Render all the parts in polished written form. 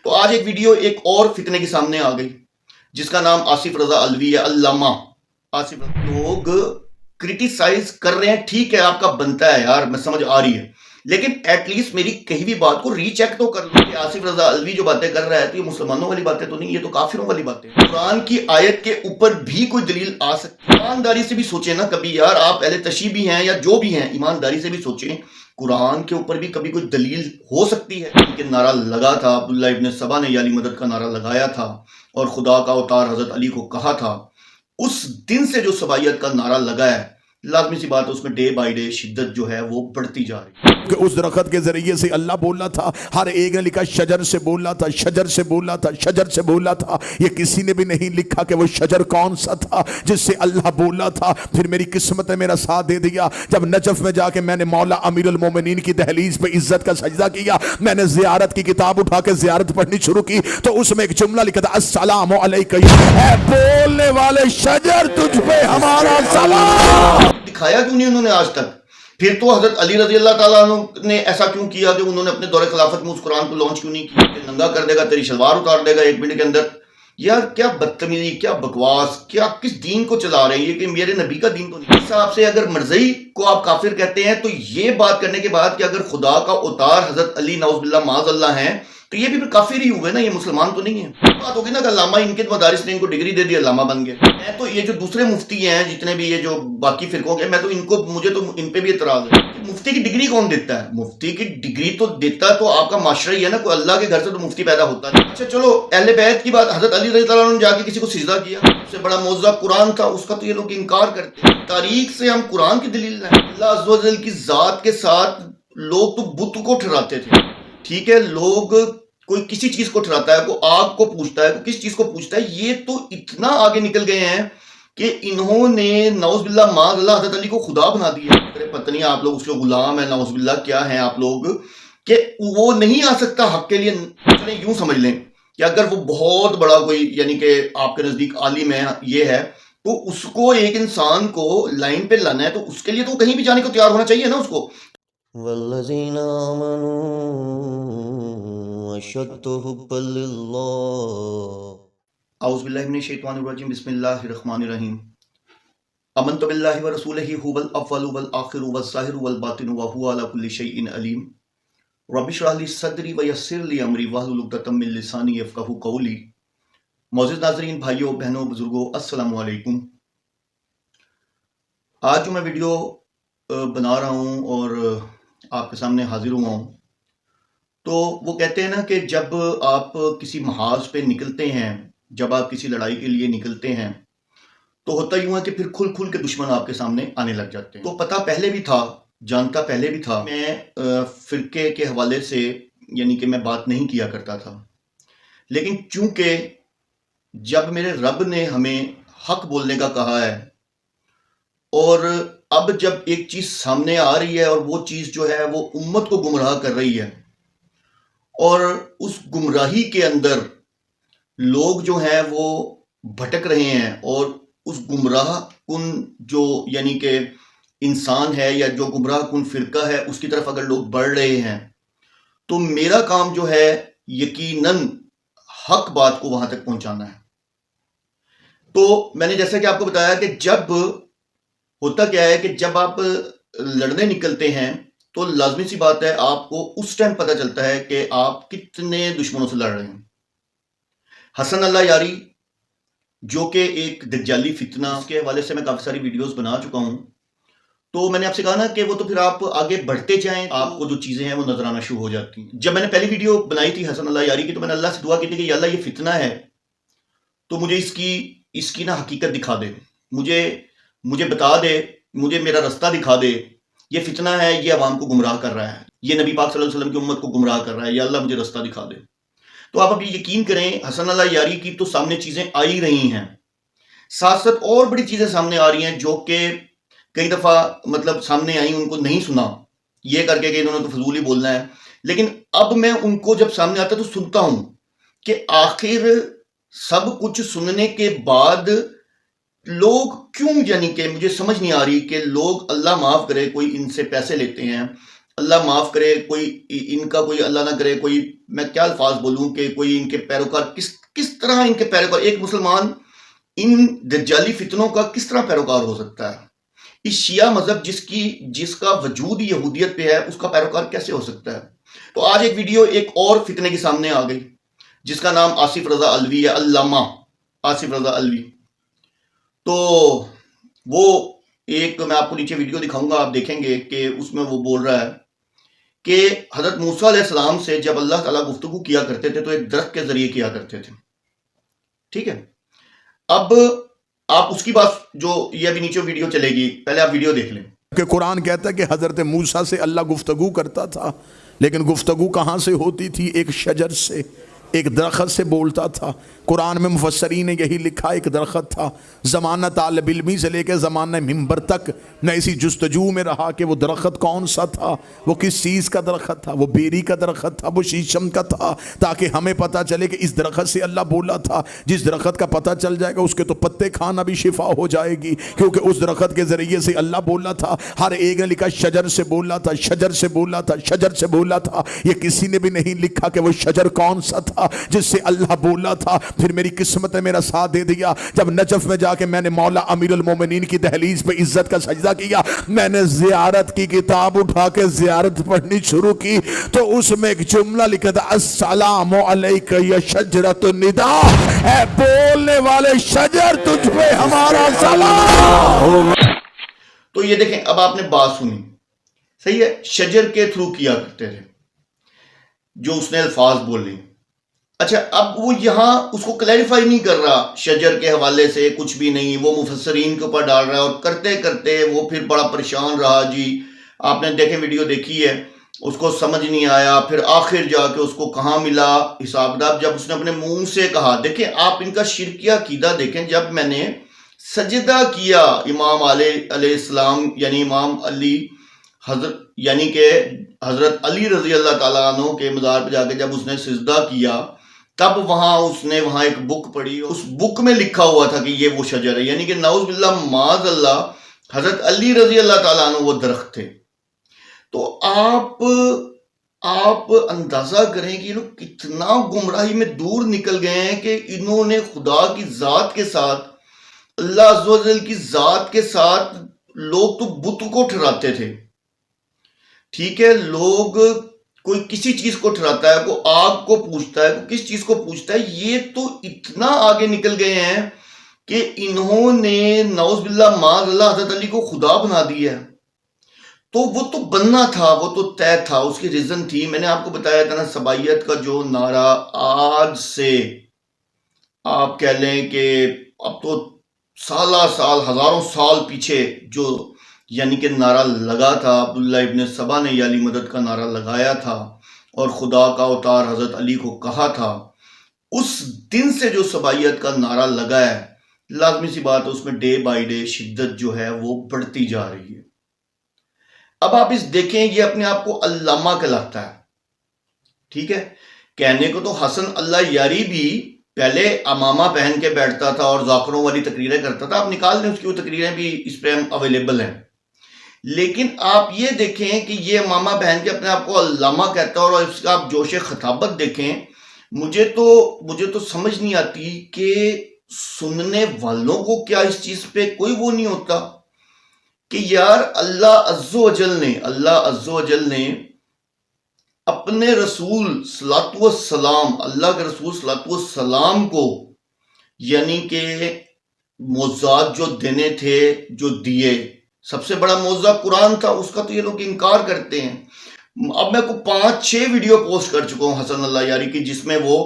تو آج ایک ویڈیو ایک اور فتنے کے سامنے آ گئی جس کا نام آصف رضا الوی ہے، علامہ آصف رضا۔ لوگ کرٹیسائز کر رہے ہیں، ٹھیک ہے آپ کا بنتا ہے یار، میں سمجھ آ رہی ہے، لیکن ایٹ لیسٹ میری کہیں بھی بات کو ری چیک تو کر لو کہ آصف رضا الوی جو باتیں کر رہا ہے تو یہ مسلمانوں والی باتیں تو نہیں، یہ تو کافروں والی باتیں۔ قرآن کی آیت کے اوپر بھی کوئی دلیل آ سکتی ہے؟ ایمانداری سے بھی سوچیں نا کبھی یار، آپ اہل تشیع بھی ہیں یا جو بھی ہیں، ایمانداری سے بھی سوچیں قرآن کے اوپر بھی کبھی کوئی دلیل ہو سکتی ہے؟ کہ نعرہ لگا تھا عبداللہ ابن سبا نے، یا علی مدد کا نعرہ لگایا تھا اور خدا کا اوتار حضرت علی کو کہا تھا، اس دن سے جو سبائیت کا نعرہ لگا ہے، لازمی سی بات ہے اس میں ڈے بائی ڈے شدت جو ہے وہ بڑھتی جا رہی ہے۔ کہ اس درخت کے ذریعے سے اللہ بولا تھا، ہر ایک نے لکھا شجر سے بولا تھا، شجر سے بولا تھا، شجر سے بولا تھا، یہ کسی نے بھی نہیں لکھا کہ وہ شجر کون سا تھا جس سے اللہ بولا تھا۔ پھر میری قسمت نے میرا ساتھ دے دیا، جب نجف میں جا کے میں نے مولا امیر المومنین کی دہلیز پہ عزت کا سجدہ کیا، میں نے زیارت کی کتاب اٹھا کے زیارت پڑھنی شروع کی تو اس میں ایک جملہ لکھا تھا، السلام علیکہ، اے بولنے والے شجر تجھ پہ ہمارا سلام۔ دکھایا کیوں نہیں انہوں نے آج تک؟ پھر تو حضرت علی رضی اللہ تعالیٰ عنہ نے ایسا کیوں کیا کہ انہوں نے اپنے دور خلافت میں اس قرآن کو لانچ کیوں نہیں کیا کہ ننگا کر دے گا، تیری شلوار اتار دے گا ایک منٹ کے اندر؟ یار کیا بدتمیزی، کیا بکواس، کیا کس دین کو چلا رہے ہیں یہ کہ میرے نبی کا دین تو نہیں؟ اس حساب سے اگر مرزئی کو آپ کافر کہتے ہیں تو یہ بات کرنے کے بعد کہ اگر خدا کا اوتار حضرت علی نعوذ باللہ معاذ اللہ ہیں تو یہ بھی پھر کافر ہی ہوئے نا، یہ مسلمان تو نہیں ہے۔ بات ہوگی نا کہ علامہ ان کے مدارس نے ان کو ڈگری دے دی، علامہ بن گئے۔ میں تو یہ جو دوسرے مفتی ہیں جتنے بھی یہ جو باقی فرقوں کے، میں تو ان کو، مجھے تو ان پہ بھی اعتراض ہے کہ مفتی کی ڈگری کون دیتا ہے؟ مفتی کی ڈگری تو دیتا تو آپ کا معاشرہ ہی ہے نا، کوئی اللہ کے گھر سے تو مفتی پیدا ہوتا ہے۔ اچھا چلو اہل بیت کی بات، حضرت علی رضی اللہ عنہ نے جا کے کسی کو سجدہ کیا، سب سے بڑا معجزہ قرآن تھا، اس کا تو یہ لوگ انکار کرتے ہیں۔ تاریخ سے ہم قرآن کی دلیل لائیں، اللہ عز و جل کی ذات کے ساتھ لوگ تو بت کو ٹھہراتے تھے، ٹھیک ہے، لوگ کوئی کسی چیز کو ٹھہراتا ہے، کوئی آگ کو پوچھتا ہے، کوئی کس چیز کو پوچھتا ہے، یہ تو اتنا آگے نکل گئے ہیں کہ انہوں نے نعوذ باللہ معاذ اللہ حضرت علی کو خدا بنا دیا۔ پتہ نہیں آپ لوگ اس کے غلام ہیں، نعوذ باللہ کیا ہیں آپ لوگ، کہ وہ نہیں آ سکتا حق کے لیے۔ چلیں یوں سمجھ لیں کہ اگر وہ بہت بڑا کوئی یعنی کہ آپ کے نزدیک عالم ہے، یہ ہے، تو اس کو ایک انسان کو لائن پہ لانا ہے تو اس کے لیے تو کہیں بھی جانے کو تیار ہونا چاہیے نا اس کو۔ والذین آمنوا اشد حبا للہ۔ اعوذ باللہ من الشیطان الرجیم، بسم اللہ الرحمن الرحیم۔ آمنت باللہ ورسولہ هو الاول والآخر والظاہر والباطن وهو علی کل شیء علیم۔ رب اشرح لی صدری ویسر لی امری واحلل عقدۃ من لسانی یفقہوا قولی۔ معزز ناظرین، بھائیوں بہنوں بزرگوں، السلام علیکم۔ آج جو میں ویڈیو بنا رہا ہوں اور آپ کے سامنے حاضر ہوا ہوں، تو وہ کہتے ہیں نا کہ جب آپ کسی محاذ پہ نکلتے ہیں، جب آپ کسی لڑائی کے لیے نکلتے ہیں تو ہوتا یوں ہے کہ پھر کھل کھل کے دشمن آپ کے سامنے آنے لگ جاتے ہیں۔ تو پتہ پہلے بھی تھا، جانتا پہلے بھی تھا، میں فرقے کے حوالے سے یعنی کہ میں بات نہیں کیا کرتا تھا، لیکن چونکہ جب میرے رب نے ہمیں حق بولنے کا کہا ہے اور اب جب ایک چیز سامنے آ رہی ہے اور وہ چیز جو ہے وہ امت کو گمراہ کر رہی ہے اور اس گمراہی کے اندر لوگ جو ہیں وہ بھٹک رہے ہیں اور اس گمراہ کن جو یعنی کہ انسان ہے یا جو گمراہ کن فرقہ ہے اس کی طرف اگر لوگ بڑھ رہے ہیں تو میرا کام جو ہے یقیناً حق بات کو وہاں تک پہنچانا ہے۔ تو میں نے جیسا کہ آپ کو بتایا کہ جب ہوتا کیا ہے کہ جب آپ لڑنے نکلتے ہیں تو لازمی سی بات ہے آپ کو اس ٹائم پتہ چلتا ہے کہ آپ کتنے دشمنوں سے لڑ رہے ہیں۔ حسن اللہ یاری جو کہ ایک دجالی فتنہ، اس کے حوالے سے میں کافی ساری ویڈیوز بنا چکا ہوں، تو میں نے آپ سے کہا نا کہ وہ تو پھر آپ آگے بڑھتے جائیں، آپ کو جو چیزیں ہیں وہ نظر آنا شروع ہو جاتی ہیں۔ جب میں نے پہلی ویڈیو بنائی تھی حسن اللہ یاری کی تو میں نے اللہ سے دعا کی تھی کہ یا اللہ یہ فتنہ ہے تو مجھے اس کی نا حقیقت دکھا دے، مجھے بتا دے، مجھے میرا رستہ دکھا دے، یہ فتنہ ہے، یہ عوام کو گمراہ کر رہا ہے، یہ نبی پاک صلی اللہ علیہ وسلم کی امت کو گمراہ کر رہا ہے، یا اللہ مجھے رستہ دکھا دے۔ تو آپ ابھی یقین کریں حسن اللہ یاری کی تو سامنے چیزیں آئی رہی ہیں، ساتھ ساتھ اور بڑی چیزیں سامنے آ رہی ہیں جو کہ کئی دفعہ مطلب سامنے آئیں، ان کو نہیں سنا یہ کر کے کہ انہوں نے تو فضول ہی بولنا ہے، لیکن اب میں ان کو جب سامنے آتا ہے تو سنتا ہوں کہ آخر سب کچھ سننے کے بعد لوگ کیوں، یعنی کہ مجھے سمجھ نہیں آ رہی کہ لوگ، اللہ معاف کرے، کوئی ان سے پیسے لیتے ہیں، اللہ معاف کرے، کوئی ان کا کوئی اللہ نہ کرے کوئی، میں کیا الفاظ بولوں کہ کوئی ان کے پیروکار کس طرح ان کے پیروکار، ایک مسلمان ان دجالی فتنوں کا کس طرح پیروکار ہو سکتا ہے؟ اس شیعہ مذہب جس کا وجود یہودیت پہ ہے، اس کا پیروکار کیسے ہو سکتا ہے؟ تو آج ایک ویڈیو ایک اور فتنے کے سامنے آ گئی جس کا نام آصف رضا علوی ہے، علامہ آصف رضا علوی۔ تو وہ ایک، میں آپ کو نیچے ویڈیو دکھاؤں گا، آپ دیکھیں گے کہ اس میں وہ بول رہا ہے کہ حضرت موسیٰ علیہ السلام سے جب اللہ تعالیٰ گفتگو کیا کرتے تھے تو ایک درخت کے ذریعے کیا کرتے تھے، ٹھیک ہے؟ اب آپ اس کی بات، جو یہ ابھی نیچے ویڈیو چلے گی، پہلے آپ ویڈیو دیکھ لیں کہ قرآن کہتا ہے کہ حضرت موسیٰ سے اللہ گفتگو کرتا تھا، لیکن گفتگو کہاں سے ہوتی تھی؟ ایک شجر سے، ایک درخت سے بولتا تھا۔ قرآن میں مفسرین نے یہی لکھا، ایک درخت تھا۔ زمانہ طالب علمی سے لے کے زمانہ منبر تک میں اسی جستجو میں رہا کہ وہ درخت کون سا تھا، وہ کس چیز کا درخت تھا، وہ بیری کا درخت تھا، وہ شیشم کا تھا، تاکہ ہمیں پتہ چلے کہ اس درخت سے اللہ بولا تھا۔ جس درخت کا پتہ چل جائے گا اس کے تو پتے کھانا بھی شفا ہو جائے گی، کیونکہ اس درخت کے ذریعے سے اللہ بولا تھا۔ ہر ایک نے لکھا شجر سے بولا تھا، شجر سے بولا تھا، شجر سے بولا تھا۔ یہ کسی نے بھی نہیں لکھا کہ وہ شجر کون سا تھا جس سے اللہ بولا تھا۔ پھر میری قسمت نے میرا ساتھ دے دیا، جب نجف میں جا کے میں نے مولا امیر المومنین کی دہلیز پہ عزت کا سجدہ کیا، میں نے زیارت کی کتاب اٹھا کے زیارت پڑھنی شروع کی، تو اس میں ایک جملہ لکھا تھا، السلام علیک یا شجرۃ النداء، اے بولنے والے شجر تجھ پہ ہمارا سلام۔ تو یہ دیکھیں، اب آپ نے بات سنی، صحیح ہے؟ شجر کے تھرو کیا کرتے تھے جو اس نے الفاظ بولے۔ اچھا، اب وہ یہاں اس کو کلیریفائی نہیں کر رہا، شجر کے حوالے سے کچھ بھی نہیں، وہ مفسرین کے اوپر ڈال رہا ہے، اور کرتے کرتے وہ پھر بڑا پریشان رہا جی۔ آپ نے دیکھیں، ویڈیو دیکھی ہے، اس کو سمجھ نہیں آیا، پھر آخر جا کے اس کو کہاں ملا حساب کتاب، جب اس نے اپنے منہ سے کہا۔ دیکھیں آپ ان کا شرکیہ عقیدہ دیکھیں، جب میں نے سجدہ کیا امام علیہ السلام، یعنی امام علی حضرت، یعنی کہ حضرت علی رضی اللہ تعالیٰ عنہ کے مزار پہ جا کے جب اس نے سجدہ کیا، تب اس نے وہاں ایک بک پڑھی، اس بک میں لکھا ہوا تھا کہ یہ وہ شجر ہے، یعنی کہ نعوذ باللہ معاذ اللہ حضرت علی رضی اللہ تعالیٰ عنہ وہ درخت تھے۔ تو آپ اندازہ کریں کہ یہ لوگ کتنا گمراہی میں دور نکل گئے ہیں کہ انہوں نے خدا کی ذات کے ساتھ، اللہ عز و جل کی ذات کے ساتھ، لوگ تو بت کو ٹھہراتے تھے، ٹھیک ہے؟ لوگ کوئی کسی چیز کو ٹھہراتا ہے، کوئی آگ کو پوچھتا ہے، کوئی کس چیز کو پوچھتا ہے، یہ تو اتنا آگے نکل گئے ہیں کہ انہوں نے نعوذ باللہ معاذ اللہ حضرت علی کو خدا بنا دیا ہے۔ تو وہ تو بننا تھا، وہ تو طے تھا، اس کی ریزن تھی۔ میں نے آپ کو بتایا تھا نا، سبائیت کا جو نعرہ آج سے آپ کہہ لیں کہ اب تو سالہ سال، ہزاروں سال پیچھے جو یعنی کہ نعرہ لگا تھا، عبداللہ ابن سبا نے یا علی مدد کا نعرہ لگایا تھا اور خدا کا اوتار حضرت علی کو کہا تھا، اس دن سے جو سبائیت کا نعرہ لگا ہے، لازمی سی بات ہے اس میں ڈے بائی ڈے شدت جو ہے وہ بڑھتی جا رہی ہے۔ اب آپ اس دیکھیں، یہ اپنے آپ کو علامہ کہلاتا ہے، ٹھیک ہے؟ کہنے کو تو حسن اللہ یاری بھی پہلے امامہ پہن کے بیٹھتا تھا اور ذاکروں والی تقریریں کرتا تھا، آپ نکال دیں اس کی، وہ تقریریں بھی اس پہ اویلیبل ہیں، لیکن آپ یہ دیکھیں کہ یہ امامہ پہن کے اپنے آپ کو علامہ کہتا ہے، اور اس کا آپ جوش خطابت دیکھیں۔ مجھے تو سمجھ نہیں آتی کہ سننے والوں کو کیا اس چیز پہ کوئی وہ نہیں ہوتا کہ یار اللہ عز و جل نے اپنے رسول صلوات والسلام، اللہ کے رسول صلوات والسلام کو، یعنی کہ معجزات جو دینے تھے، جو دیے، سب سے بڑا معجزہ قرآن تھا، اس کا تو یہ لوگ انکار کرتے ہیں۔ اب میں کو 5-6 ویڈیو پوسٹ کر چکا ہوں حسن اللہ یاری کی، جس میں وہ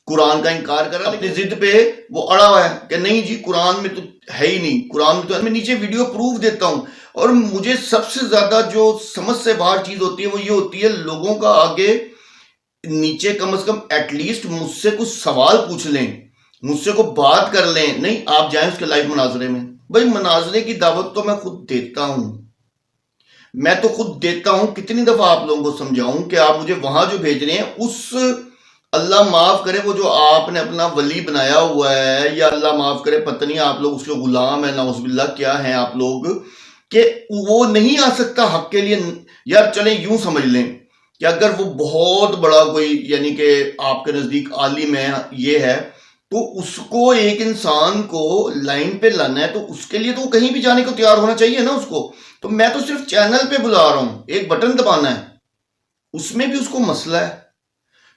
قرآن کا انکار کر رہا ہے، اپنی ضد پہ وہ اڑا ہوا ہے کہ نہیں جی قرآن میں تو ہے ہی نہیں، قرآن میں تو میں نیچے ویڈیو پروف دیتا ہوں۔ اور مجھے سب سے زیادہ جو سمجھ سے باہر چیز ہوتی ہے وہ یہ ہوتی ہے، لوگوں کا آگے نیچے کم از کم ایٹ لیسٹ مجھ سے کچھ سوال پوچھ لیں، مجھ سے کوئی بات کر لیں، نہیں آپ جائیں اس کے لائیو مناظرے میں۔ بھائی مناظرے کی دعوت تو میں خود دیتا ہوں، کتنی دفعہ آپ لوگوں کو سمجھاؤں کہ آپ مجھے وہاں جو بھیج رہے ہیں، اس اللہ معاف کرے وہ جو آپ نے اپنا ولی بنایا ہوا ہے، یا اللہ معاف کرے پتہ نہیں آپ لوگ اس کے غلام ہیں، نعوذ باللہ کیا ہیں آپ لوگ، کہ وہ نہیں آ سکتا حق کے لیے، یار چلیں یوں سمجھ لیں کہ اگر وہ بہت بڑا کوئی یعنی کہ آپ کے نزدیک عالم ہے یہ ہے، تو اس کو ایک انسان کو لائن پہ لانا ہے تو اس کے لیے تو وہ کہیں بھی جانے کو تیار ہونا چاہیے نا اس کو. تو میں تو صرف چینل پہ بلا رہا ہوں، ایک بٹن دبانا ہے، اس میں بھی اس کو مسئلہ ہے.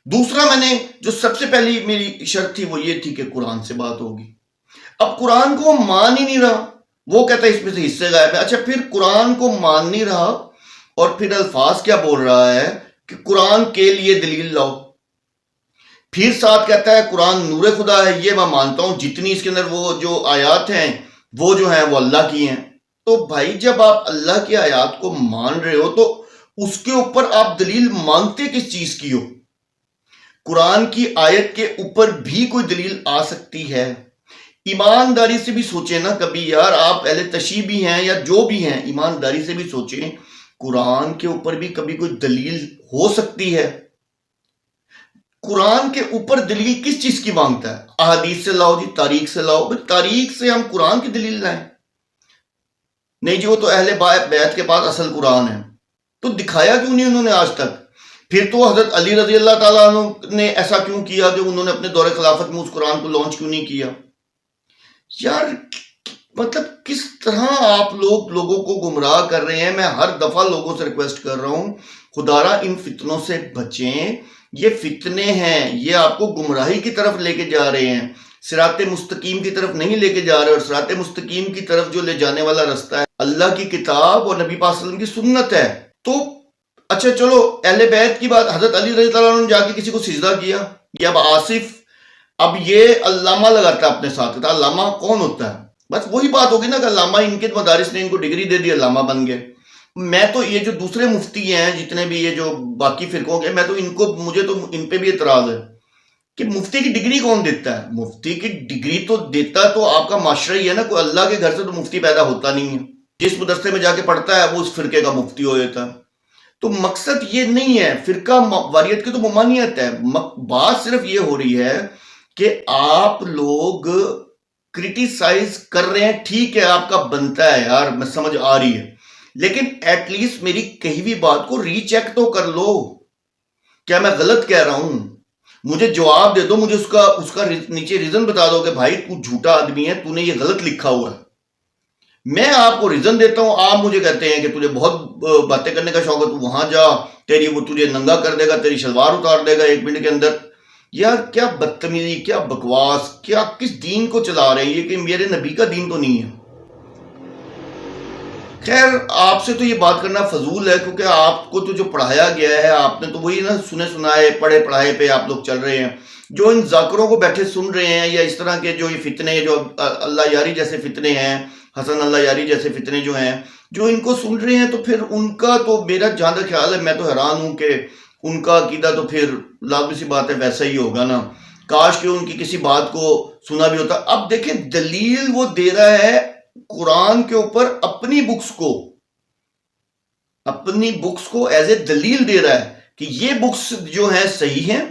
دوسرا میں نے جو سب سے پہلی میری شرط تھی وہ یہ تھی کہ قرآن سے بات ہوگی. اب قرآن کو وہ مان ہی نہیں رہا، وہ کہتا ہے اس میں سے حصے غائب ہے. اچھا پھر قرآن کو مان نہیں رہا اور پھر الفاظ کیا بول رہا ہے کہ قرآن کے لیے دلیل لاؤ. پھر ساتھ کہتا ہے قرآن نور خدا ہے. یہ میں مانتا ہوں، جتنی اس کے اندر وہ جو آیات ہیں وہ جو ہیں وہ اللہ کی ہیں. تو بھائی جب آپ اللہ کی آیات کو مان رہے ہو تو اس کے اوپر آپ دلیل مانگتے کس چیز کی ہو؟ قرآن کی آیت کے اوپر بھی کوئی دلیل آ سکتی ہے. ایمانداری سے بھی سوچیں نا کبھی یار، آپ اہل تشیع بھی ہیں یا جو بھی ہیں، ایمانداری سے بھی سوچیں قرآن کے اوپر بھی کبھی کوئی دلیل ہو سکتی ہے؟ قرآن کے اوپر دلیل کس چیز کی مانگتا ہے؟ احادیث سے لاؤ جی، تاریخ سے لاؤ. تاریخ سے ہم قرآن کی دلیل لائیں؟ نہیں جی وہ تو اہل بیت کے پاس اصل قرآن ہے. تو دکھایا کیوں نہیں انہوں نے آج تک؟ پھر تو حضرت علی رضی اللہ تعالیٰ عنہ نے ایسا کیوں کیا کہ انہوں نے اپنے دور خلافت میں اس قرآن کو لانچ کیوں نہیں کیا؟ یار مطلب کس طرح آپ لوگوں کو گمراہ کر رہے ہیں. میں ہر دفعہ لوگوں سے ریکویسٹ کر رہا ہوں خدارا ان فتنوں سے بچیں. یہ فتنے ہیں، یہ آپ کو گمراہی کی طرف لے کے جا رہے ہیں، صراط مستقیم کی طرف نہیں لے کے جا رہے. اور صراط مستقیم کی طرف جو لے جانے والا رستہ ہے اللہ کی کتاب اور نبی پاک صلی اللہ علیہ وسلم کی سنت ہے. تو اچھا چلو اہل بیت کی بات، حضرت علی رضی اللہ عنہ نے جا کے کسی کو سجدہ کیا؟ یہ اب آصف اب یہ علامہ لگاتا ہے اپنے ساتھ. علامہ کون ہوتا ہے؟ بس وہی بات ہوگی نا کہ علامہ ان کے مدارس نے ان کو ڈگری دے دی، علامہ بن گئے. میں تو یہ جو دوسرے مفتی ہیں جتنے بھی یہ جو باقی فرقوں کے، میں تو مجھے تو ان پہ بھی اعتراض ہے کہ مفتی کی ڈگری کون دیتا ہے؟ مفتی کی ڈگری تو دیتا تو آپ کا معاشرہ ہی ہے نا. کوئی اللہ کے گھر سے تو مفتی پیدا ہوتا نہیں ہے. جس مدرسے میں جا کے پڑھتا ہے وہ اس فرقے کا مفتی ہو جاتا ہے. تو مقصد یہ نہیں ہے، فرقہ واریت کی تو ممانعت ہے. بات صرف یہ ہو رہی ہے کہ آپ لوگ کرٹیسائز کر رہے ہیں، ٹھیک ہے آپ کا بنتا ہے یار، میں سمجھ آ رہی ہے، لیکن ایٹ لیسٹ میری کہی ہوئی بات کو ری چیک تو کر لو. کیا میں غلط کہہ رہا ہوں؟ مجھے جواب دے دو، مجھے اس کا نیچے ریزن بتا دو کہ بھائی تو جھوٹا آدمی ہے، تو نے یہ غلط لکھا ہوا ہے. میں آپ کو ریزن دیتا ہوں، آپ مجھے کہتے ہیں کہ تجھے بہت باتیں کرنے کا شوق ہے، تو وہاں جا، وہ تجھے ننگا کر دے گا، تیری شلوار اتار دے گا 1 منٹ کے اندر. یار کیا بدتمیزی، کیا بکواس، کیا کس دین کو چلا رہے ہیں یہ؟ کہ میرے نبی کا دین تو نہیں ہے. خیر آپ سے تو یہ بات کرنا فضول ہے، کیونکہ آپ کو تو جو پڑھایا گیا ہے آپ نے تو وہی نا سنے سنائے پڑھے پڑھائے پہ آپ لوگ چل رہے ہیں. جو ان ذاکروں کو بیٹھے سن رہے ہیں یا اس طرح کے جو یہ فتنے، جو اللہ یاری جیسے فتنے ہیں، حسن اللہ یاری جیسے فتنے جو ہیں، جو ان کو سن رہے ہیں، تو پھر ان کا تو میرا جہاں تک خیال ہے میں تو حیران ہوں کہ ان کا عقیدہ تو پھر لازمی سی بات ہے ویسا ہی ہوگا نا. کاش کہ ان کی کسی بات کو سنا بھی ہوتا. اب دیکھیں دلیل وہ دے رہا ہے قرآن کے اوپر، اپنی بکس کو ایز اے دلیل دے رہا ہے کہ یہ بکس جو ہیں صحیح ہیں،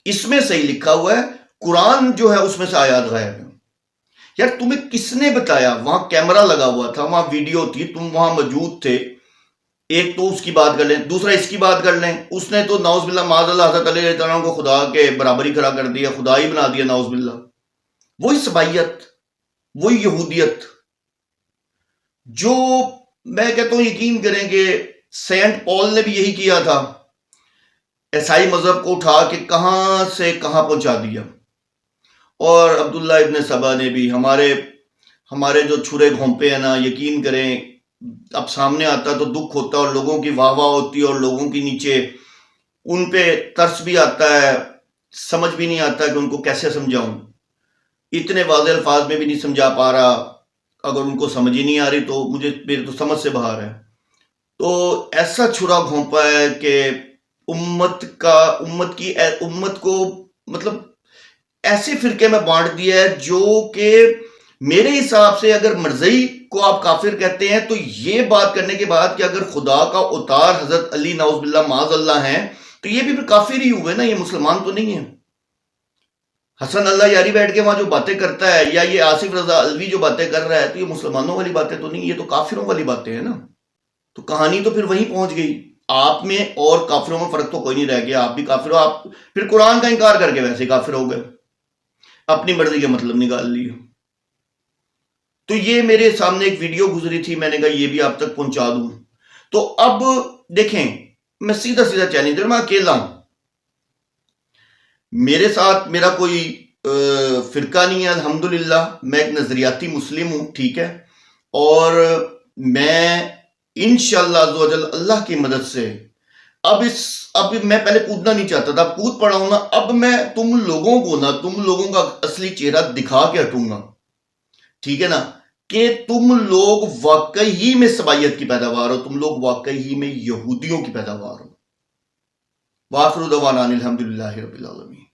اس میں صحیح لکھا ہوا ہے، قرآن جو ہے اس میں سے آیات غائب ہیں. یار تمہیں کس نے بتایا؟ وہاں کیمرہ لگا ہوا تھا، وہاں ویڈیو تھی، تم وہاں موجود تھے. ایک تو اس کی بات کر لیں، دوسرا اس کی بات کر لیں. اس نے تو نعوذ باللہ معاذ اللہ حضرت علیہ السلام کو خدا کے برابری کھڑا کر دیا، خدا ہی بنا دیا نعوذ باللہ. وہی سبائیت، وہی یہودیت، جو میں کہتا ہوں یقین کریں کہ سینٹ پال نے بھی یہی کیا تھا، عیسائی مذہب کو اٹھا کے کہاں سے کہاں پہنچا دیا. اور عبداللہ ابن سبا نے بھی، ہمارے جو چھرے گھونپے ہیں نا، یقین کریں اب سامنے آتا تو دکھ ہوتا، اور لوگوں کی واہ واہ ہوتی، اور لوگوں کی نیچے ان پہ ترس بھی آتا ہے، سمجھ بھی نہیں آتا کہ ان کو کیسے سمجھاؤں. اتنے واضح الفاظ میں بھی نہیں سمجھا پا رہا. اگر ان کو سمجھ ہی نہیں آ رہی تو میرے تو سمجھ سے باہر ہے. تو ایسا چھرا گھونپا ہے کہ امت کو مطلب ایسے فرقے میں بانٹ دیا ہے جو کہ میرے حساب سے اگر مرزئی کو آپ کافر کہتے ہیں تو یہ بات کرنے کے بعد کہ اگر خدا کا اوتار حضرت علی نعوذ باللہ معاذ اللہ ہیں تو یہ بھی پھر کافر ہی ہوئے نا، یہ مسلمان تو نہیں ہے. حسن اللہ یاری بیٹھ کے وہاں جو باتیں کرتا ہے، یا یہ آصف رضا الوی جو باتیں کر رہا ہے، تو یہ مسلمانوں والی باتیں تو نہیں، یہ تو کافروں والی باتیں ہیں نا. تو کہانی تو پھر وہیں پہنچ گئی. آپ میں اور کافروں میں فرق تو کوئی نہیں رہ گیا، آپ بھی کافر ہو، آپ پھر قرآن کا انکار کر کے ویسے کافر ہو گئے، اپنی مرضی کے مطلب نکال لیے۔ تو یہ میرے سامنے ایک ویڈیو گزری تھی، میں نے کہا یہ بھی آپ تک پہنچا دوں۔ تو اب دیکھیں، میں سیدھا چیلنج، میں اکیلا ہوں، میرے ساتھ میرا کوئی فرقہ نہیں ہے، الحمدللہ میں ایک نظریاتی مسلم ہوں، ٹھیک ہے، اور میں انشاءاللہ عز و جل اللہ کی مدد سے اب میں پہلے کودنا نہیں چاہتا تھا، اب کود پڑا ہوں نا، اب میں تم لوگوں کا اصلی چہرہ دکھا کے ہٹوں گا، ٹھیک ہے نا، کہ تم لوگ واقعی ہی میں سبائیت کی پیداوار ہو، تم لوگ واقعی ہی میں یہودیوں کی پیداوار ہو۔ وآخر دعوانا الحمدللہ رب العالمین۔